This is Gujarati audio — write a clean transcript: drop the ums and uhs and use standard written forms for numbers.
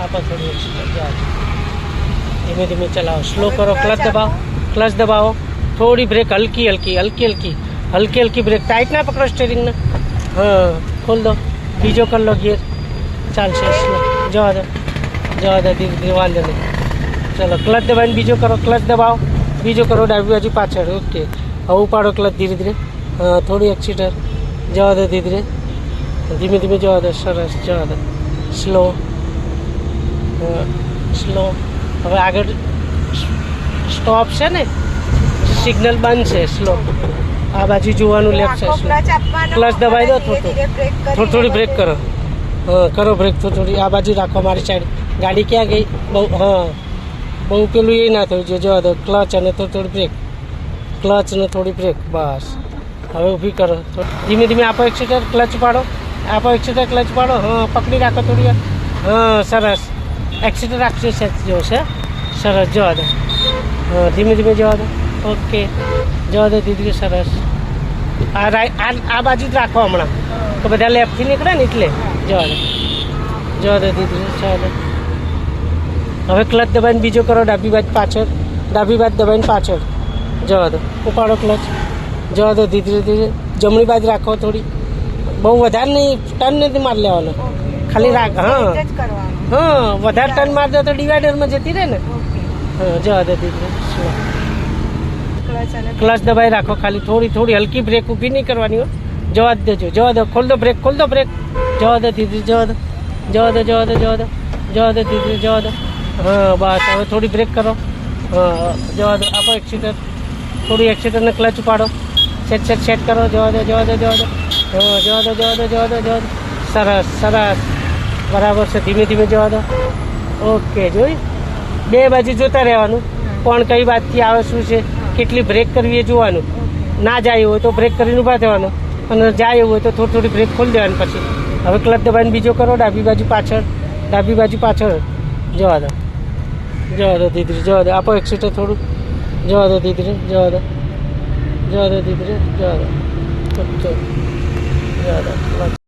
આપો થોડી એક્સિટર, જવા દો. ધીમે ધીમે ચલાવો, સ્લો કરો, ક્લચ દબાવો, થોડી બ્રેક હલકી હલકી હલકી હલકી હલકી હલકી બ્રેક, ટાઈટ ના પકડો સ્ટેરિંગને. હા, ખોલ દો, બીજો કરી લો ગિયર, ચાલશે. સ્લો, જવા દો ધીરે ધીરે, વાંધો નહીં. ચલો, ક્લચ દબાવીને બીજો કરો, ક્લચ દબાવો, બીજો કરો, ડાબી બાજુ પાછળ. ઓકે, હવે ઉપાડો ક્લચ ધીરે ધીરે. હા, થોડી એક્સિટર, જવા દો ધીરે ધીરે, ધીમે ધીમે જવા દો. સરસ, જવા દો. Slow, slow. હવે આગળ સ્ટોપ છે ને, સિગ્નલ બંધ છે. સ્લો, આ બાજુ જોવાનું લેફ્ટ સાઈડ. ક્લચ દબાવી દો, થોડી બ્રેક કરો. હા, કરો બ્રેક થોડી. આ બાજુ રાખો, મારી સાઈડ. ગાડી ક્યાં ગઈ? બહુ પેલું એ ના થયું છે. જવા દો. ક્લચ અને થોડી બ્રેક, ક્લચ અને થોડી બ્રેક. બસ, હવે ઊભી કરો. ધીમે ધીમે આપો એક્સિટર, ક્લચ પાડો. આપો એક્સિટર, ક્લચ પાડો. હા, પકડી રાખો થોડી વાર. હા, સરસ. એક્સિટર રાખજો જોશે. સરસ, જવા દો. હા, ધીમે ધીમે જવા દો. ઓકે, જવા દો દીદી. સરસ. આ બાજુ જ રાખો હમણાં, તો બધા લેફ્ટથી નીકળે ને એટલે. જવા દો દીદી. જવા દો. હવે ક્લચ દબાઈને બીજો કરો, ડાબી બાજુ પાછળ. ડાબી બાજુ દબાઈને પાછળ. જવા દો. ઉપાડો ક્લચ. જવા દો ધીરે ધીરે. જમણી બાજુ રાખો થોડી, બહુ વધારે નહીં, ટર્ન નથી મારી લેવાનો, ખાલી રાખ. હા હા, વધારે ટર્ન મારી દો તો ડિવાઈડરમાં જતી રહે ને. હા, જવા દો ધીરે. ક્લચ દબાઈ રાખો, ખાલી થોડી હલકી બ્રેક, ઊભી નહીં કરવાની હોય. જવા દેજો, જવા દો. ખોલ દો બ્રેક, જવા દો ધીરે, જવા દો ધીરે, જવા દો. હા, બસ. હવે થોડી બ્રેક કરો. હા, જવા દો. આપો એક્સિટર, થોડી એક્સિટરને ક્લચ ઉપાડો. સેટ કરો. જવા દો. હા, જવા દો. સરસ, બરાબર છે. ધીમે ધીમે જવા દો. ઓકે, જોઈ બે બાજુ જોતા રહેવાનું, કોણ કઈ બાજુથી આવે, શું છે, કેટલી બ્રેક કરવી એ જોવાનું. ના જાય હોય તો બ્રેક કરીને ઊભા થવાનું, અને જાય એવું હોય તો થોડી બ્રેક ખોલી દેવાની. પછી હવે ક્લચ દબાઈને બીજો કરો, ડાબી બાજુ પાછળ. જવા દો ધીરે, જવા દો. આપો એક્સિટર થોડું. જવા દો ધીરે, જવા દો. ઓકે, જવા દો.